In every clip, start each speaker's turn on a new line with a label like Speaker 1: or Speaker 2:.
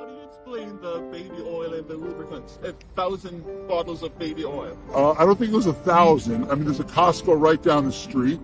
Speaker 1: do you explain the baby oil and the lubricants? 1,000 bottles of baby oil.
Speaker 2: I don't think it was 1,000. I mean, there's a Costco right down the street.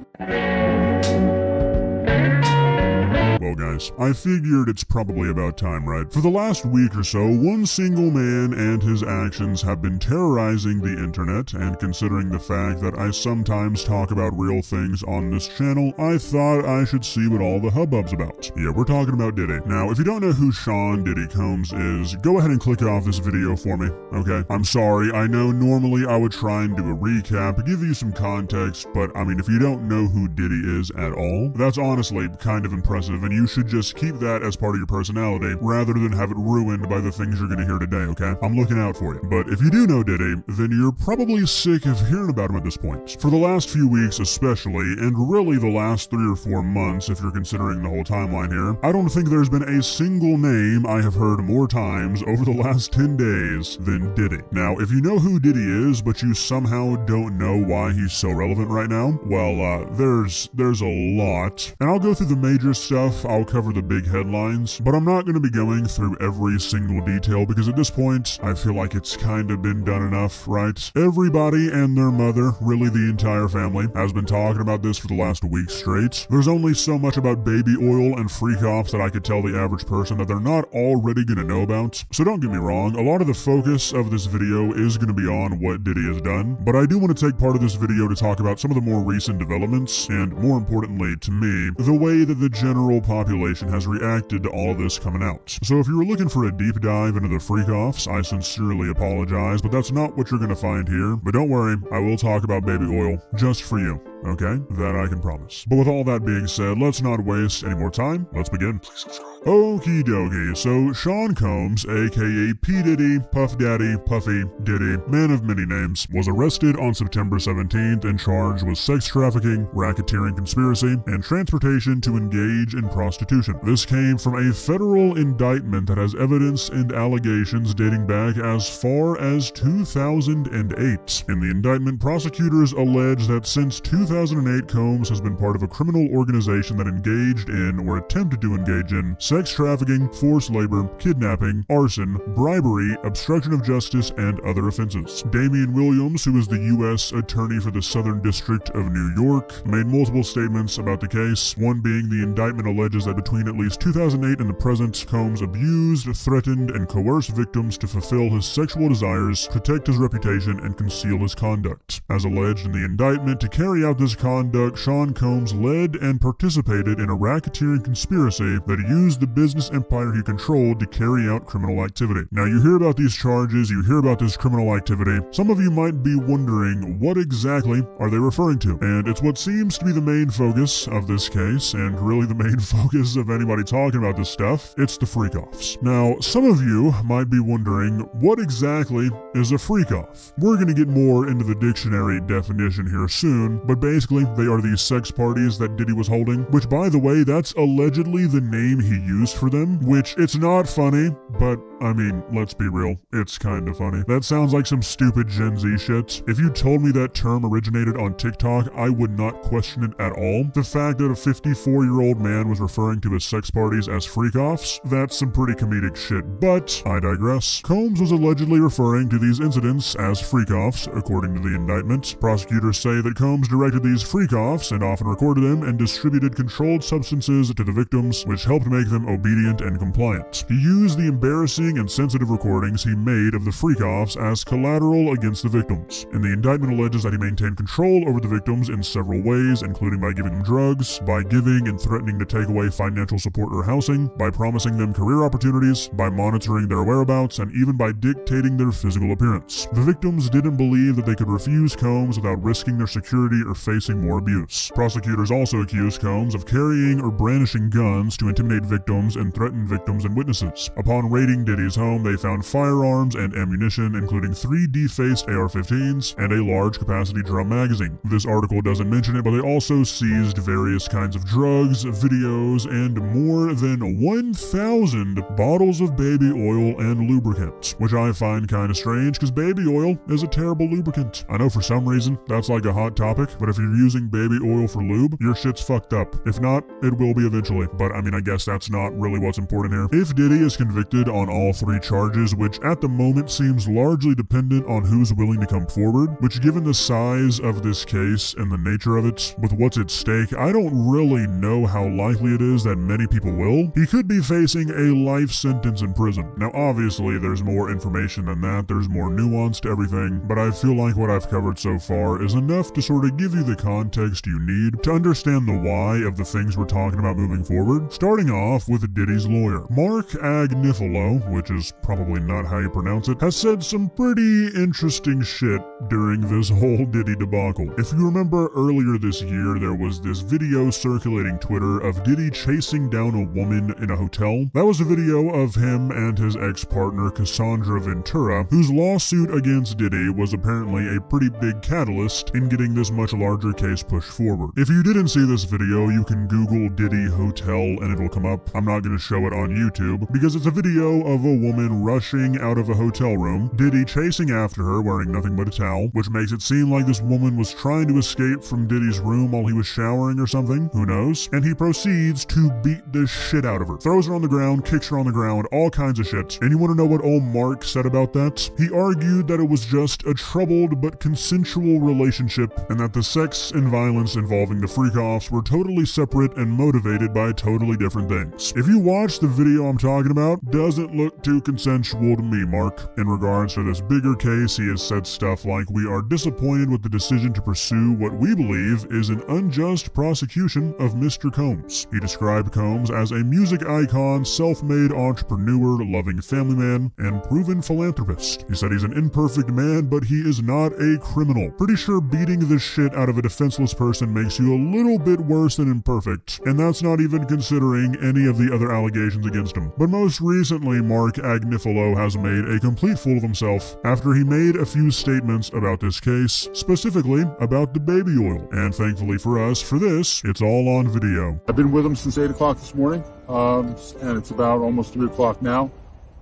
Speaker 3: Well guys, I figured it's probably about time, right? For the last week or so, one single man and his actions have been terrorizing the internet, and considering the fact that I sometimes talk about real things on this channel, I thought I should see what all the hubbub's about. Yeah, we're talking about Diddy. Now, if you don't know who Sean Diddy Combs is, go ahead and click off this video for me, okay? I'm sorry, I know normally I would try and do a recap, give you some context, but I mean, if you don't know who Diddy is at all, that's honestly kind of impressive, and you should just keep that as part of your personality rather than have it ruined by the things you're gonna hear today, okay? I'm looking out for you. But if you do know Diddy, then you're probably sick of hearing about him at this point. For the last few weeks especially, and really the last 3 or 4 months if you're considering the whole timeline here, I don't think there's been a single name I have heard more times over the last 10 days than Diddy. Now, if you know who Diddy is, but you somehow don't know why he's so relevant right now, well, there's a lot. And I'll go through the major stuff, I'll cover the big headlines, but I'm not going to be going through every single detail because at this point, I feel like it's kind of been done enough, right? Everybody and their mother, really the entire family, has been talking about this for the last week straight. There's only so much about baby oil and freak-offs that I could tell the average person that they're not already going to know about. So don't get me wrong, a lot of the focus of this video is going to be on what Diddy has done, but I do want to take part of this video to talk about some of the more recent developments, and more importantly to me, the way that the general population has reacted to all of this coming out. So if you were looking for a deep dive into the freak-offs, I sincerely apologize, but that's not what you're going to find here. But don't worry, I will talk about baby oil just for you. Okay? That I can promise. But with all that being said, let's not waste any more time. Let's begin. Please subscribe. Okie dokie, so Sean Combs, aka P. Diddy, Puff Daddy, Puffy, Diddy, man of many names, was arrested on September 17th and charged with sex trafficking, racketeering conspiracy, and transportation to engage in prostitution. This came from a federal indictment that has evidence and allegations dating back as far as 2008. In the indictment, prosecutors allege that since 2008, Combs has been part of a criminal organization that engaged in or attempted to engage in sex trafficking, forced labor, kidnapping, arson, bribery, obstruction of justice, and other offenses. Damian Williams, who is the U.S. Attorney for the Southern District of New York, made multiple statements about the case, one being the indictment alleges that between at least 2008 and the present, Combs abused, threatened, and coerced victims to fulfill his sexual desires, protect his reputation, and conceal his conduct. As alleged in the indictment, to carry out this conduct, Sean Combs led and participated in a racketeering conspiracy that used the business empire he controlled to carry out criminal activity. Now you hear about these charges, you hear about this criminal activity, some of you might be wondering what exactly are they referring to? And it's what seems to be the main focus of this case, and really the main focus of anybody talking about this stuff, it's the freak-offs. Now some of you might be wondering what exactly is a freak-off? We're going to get more into the dictionary definition here soon, but basically they are these sex parties that Diddy was holding, which by the way, that's allegedly the name he used for them, which it's not funny, but I mean, let's be real, it's kind of funny. That sounds like some stupid Gen Z shit. If you told me that term originated on TikTok, I would not question it at all. The fact that a 54-year-old man was referring to his sex parties as freak-offs, that's some pretty comedic shit, but I digress. Combs was allegedly referring to these incidents as freak-offs, according to the indictment. Prosecutors say that Combs directed these freak-offs and often recorded them and distributed controlled substances to the victims, which helped make them obedient and compliant. He used the embarrassing and sensitive recordings he made of the freak-offs as collateral against the victims. And the indictment alleges that he maintained control over the victims in several ways, including by giving them drugs, by giving and threatening to take away financial support or housing, by promising them career opportunities, by monitoring their whereabouts, and even by dictating their physical appearance. The victims didn't believe that they could refuse Combs without risking their security or facing more abuse. Prosecutors also accused Combs of carrying or brandishing guns to intimidate victims and threaten victims and witnesses. Upon raiding Diddy's home, they found firearms and ammunition, including 3 defaced AR-15s and a large capacity drum magazine. This article doesn't mention it, but they also seized various kinds of drugs, videos, and more than 1,000 bottles of baby oil and lubricant, which I find kind of strange because baby oil is a terrible lubricant. I know for some reason that's like a hot topic, but if you're using baby oil for lube, your shit's fucked up. If not, it will be eventually, but I mean, I guess that's not really what's important here. If Diddy is convicted convicted on all 3 charges, which at the moment seems largely dependent on who's willing to come forward, which given the size of this case and the nature of it, with what's at stake, I don't really know how likely it is that many people will. He could be facing a life sentence in prison. Now obviously there's more information than that, there's more nuance to everything, but I feel like what I've covered so far is enough to sort of give you the context you need to understand the why of the things we're talking about moving forward. Starting off with Diddy's lawyer. Mark Agnifilo, which is probably not how you pronounce it, has said some pretty interesting shit during this whole Diddy debacle. If you remember earlier this year, there was this video circulating Twitter of Diddy chasing down a woman in a hotel. That was a video of him and his ex-partner Cassandra Ventura, whose lawsuit against Diddy was apparently a pretty big catalyst in getting this much larger case pushed forward. If you didn't see this video, you can Google Diddy Hotel and it'll come up. I'm not going to show it on YouTube because it's a video of a woman rushing out of a hotel room, Diddy chasing after her wearing nothing but a towel, which makes it seem like this woman was trying to escape from Diddy's room while he was showering or something, who knows, and he proceeds to beat the shit out of her. Throws her on the ground, kicks her on the ground, all kinds of shit. And you want to know what old Mark said about that? He argued that it was just a troubled but consensual relationship and that the sex and violence involving the freak-offs were totally separate and motivated by totally different things. If you watch the video I'm talking about, doesn't look too consensual to me, Mark. In regards to this bigger case, he has said stuff like, "We are disappointed with the decision to pursue what we believe is an unjust prosecution of Mr. Combs." He described Combs as a music icon, self-made entrepreneur, loving family man, and proven philanthropist. He said he's an imperfect man, but he is not a criminal. Pretty sure beating the shit out of a defenseless person makes you a little bit worse than imperfect, and that's not even considering any of the other allegations against him. But most recently, Mark Agnifilo has made a complete fool of himself after he made a few statements about this case, specifically about the baby oil. And thankfully for us, for this, it's all on video.
Speaker 2: I've been with him since 8 o'clock this morning, and it's about almost 3 o'clock now.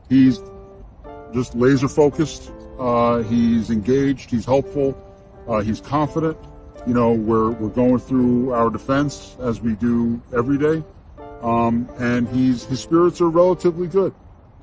Speaker 2: He's just laser focused. He's engaged. He's helpful. He's confident. You know, we're going through our defense as we do every day, and his spirits are relatively good.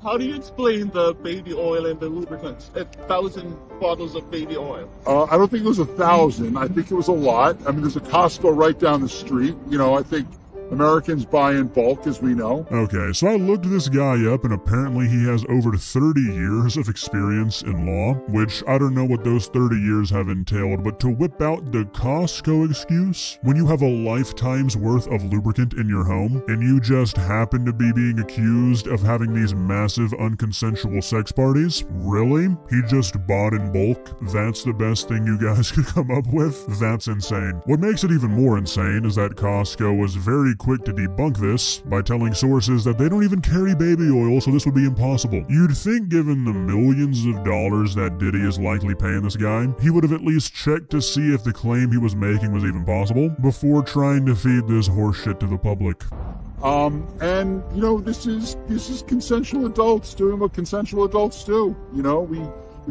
Speaker 1: How do you explain the baby oil and the lubricants? 1,000 bottles of baby oil.
Speaker 2: I don't think it was 1,000. I think it was a lot. I mean, there's a Costco right down the street. You know, I think Americans buy in bulk, as we know.
Speaker 3: Okay, so I looked this guy up, and apparently he has over 30 years of experience in law, which I don't know what those 30 years have entailed, but to whip out the Costco excuse when you have a lifetime's worth of lubricant in your home, and you just happen to be being accused of having these massive unconsensual sex parties? Really? He just bought in bulk? That's the best thing you guys could come up with? That's insane. What makes it even more insane is that Costco was very quick to debunk this by telling sources that they don't even carry baby oil, so this would be impossible. You'd think, given the millions of dollars that Diddy is likely paying this guy, he would have at least checked to see if the claim he was making was even possible before trying to feed this horseshit to the public.
Speaker 2: And you know, this is consensual adults doing what consensual adults do. You know, we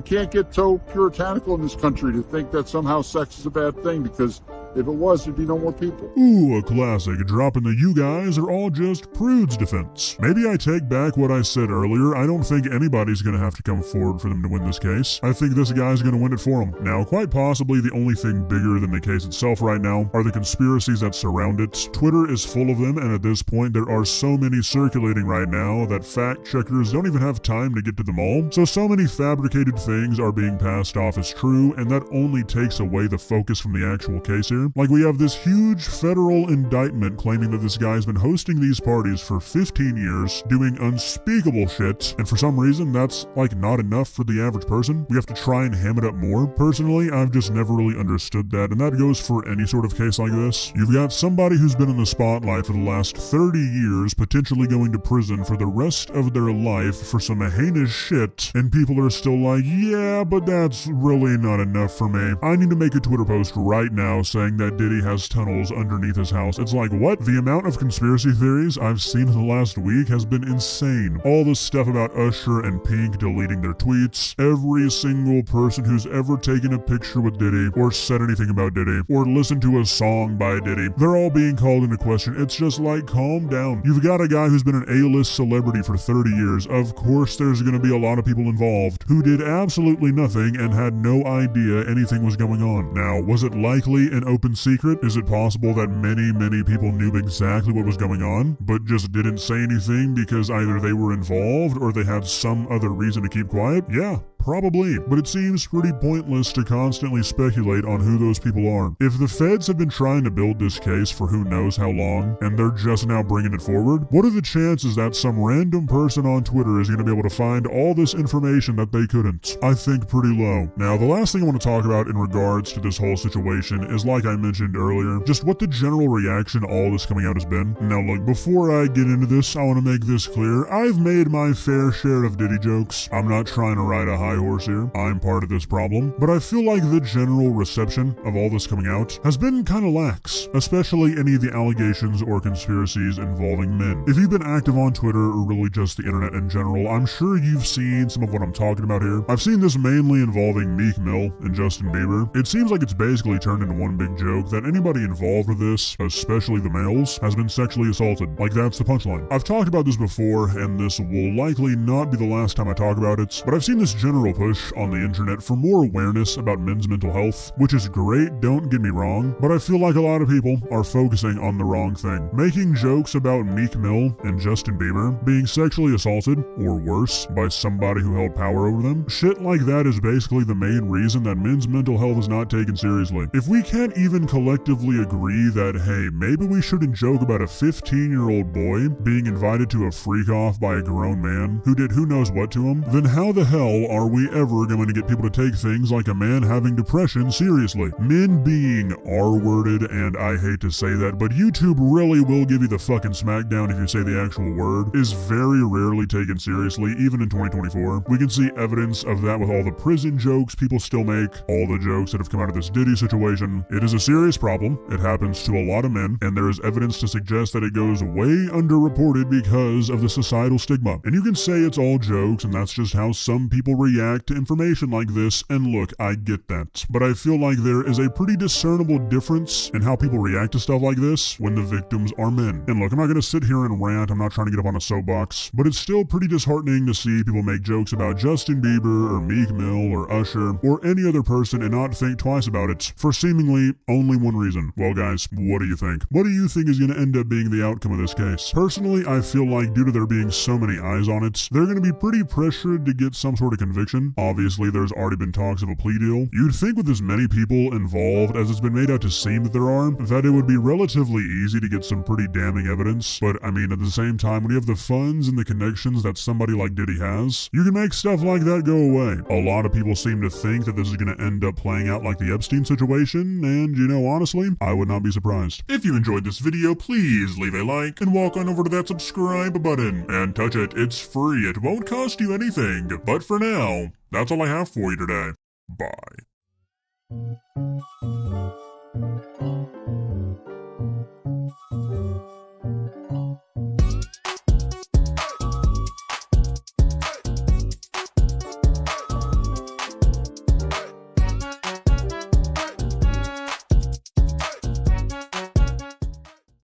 Speaker 2: can't get so puritanical in this country to think that somehow sex is a bad thing, because if it was, there'd be no more people.
Speaker 3: Ooh, a classic, dropping the "you guys are all just prudes" defense. Maybe I take back what I said earlier. I don't think anybody's gonna have to come forward for them to win this case. I think this guy's gonna win it for him. Now, quite possibly the only thing bigger than the case itself right now are the conspiracies that surround it. Twitter is full of them, and at this point there are so many circulating right now that fact checkers don't even have time to get to them all. So many fabricated things are being passed off as true, and that only takes away the focus from the actual case here. Like, we have this huge federal indictment claiming that this guy's been hosting these parties for 15 years, doing unspeakable shit, and for some reason that's like not enough for the average person. We have to try and ham it up more. Personally, I've just never really understood that, and that goes for any sort of case like this. You've got somebody who's been in the spotlight for the last 30 years, potentially going to prison for the rest of their life for some heinous shit, and people are still like, yeah, but that's really not enough for me. I need to make a Twitter post right now saying saying that Diddy has tunnels underneath his house. It's like, what? The amount of conspiracy theories I've seen in the last week has been insane. All this stuff about Usher and Pink deleting their tweets, every single person who's ever taken a picture with Diddy, or said anything about Diddy, or listened to a song by Diddy, they're all being called into question. It's just like, calm down. You've got a guy who's been an A-list celebrity for 30 years. Of course there's gonna be a lot of people involved who did absolutely nothing and had no idea anything was going on. Now, was it likely an open secret? Is it possible that many people knew exactly what was going on, but just didn't say anything because either they were involved or they had some other reason to keep quiet? Yeah, probably, but it seems pretty pointless to constantly speculate on who those people are. If the feds have been trying to build this case for who knows how long, and they're just now bringing it forward, what are the chances that some random person on Twitter is going to be able to find all this information that they couldn't? I think pretty low. Now, the last thing I want to talk about in regards to this whole situation is, like I mentioned earlier, just what the general reaction to all this coming out has been. Now look, before I get into this, I want to make this clear. I've made my fair share of Diddy jokes. I'm not trying to ride a high horse here. I'm part of this problem. But I feel like the general reception of all this coming out has been kind of lax, especially any of the allegations or conspiracies involving men. If you've been active on Twitter or really just the internet in general, I'm sure you've seen some of what I'm talking about here. I've seen this mainly involving Meek Mill and Justin Bieber. It seems like it's basically turned into one big joke that anybody involved with this, especially the males, has been sexually assaulted. Like, that's the punchline. I've talked about this before, and this will likely not be the last time I talk about it, but I've seen this general push on the internet for more awareness about men's mental health, which is great, don't get me wrong, but I feel like a lot of people are focusing on the wrong thing. Making jokes about Meek Mill and Justin Bieber being sexually assaulted, or worse, by somebody who held power over them, shit like that is basically the main reason that men's mental health is not taken seriously. If we can't even collectively agree that, hey, maybe we shouldn't joke about a 15-year-old boy being invited to a freak-off by a grown man who did who knows what to him, then how the hell are we ever going to get people to take things like a man having depression seriously? Men being R-worded, and I hate to say that, but YouTube really will give you the fucking smackdown if you say the actual word, is very rarely taken seriously, even in 2024. We can see evidence of that with all the prison jokes people still make, all the jokes that have come out of this Diddy situation. It is a serious problem. It happens to a lot of men, and there is evidence to suggest that it goes way underreported because of the societal stigma. And you can say it's all jokes, and that's just how some people react to information like this, and look, I get that. But I feel like there is a pretty discernible difference in how people react to stuff like this when the victims are men. And look, I'm not going to sit here and rant, I'm not trying to get up on a soapbox, but it's still pretty disheartening to see people make jokes about Justin Bieber or Meek Mill or Usher or any other person and not think twice about it for seemingly only one reason. Well guys, what do you think? What do you think is going to end up being the outcome of this case? Personally, I feel like due to there being so many eyes on it, they're going to be pretty pressured to get some sort of conviction. Obviously, there's already been talks of a plea deal. You'd think with as many people involved as it's been made out to seem that there are, that it would be relatively easy to get some pretty damning evidence. But I mean, at the same time, when you have the funds and the connections that somebody like Diddy has, you can make stuff like that go away. A lot of people seem to think that this is going to end up playing out like the Epstein situation, and you know, honestly, I would not be surprised. If you enjoyed this video, please leave a like and walk on over to that subscribe button and touch it. It's free. It won't cost you anything. But for now, that's all I have for you today. Bye.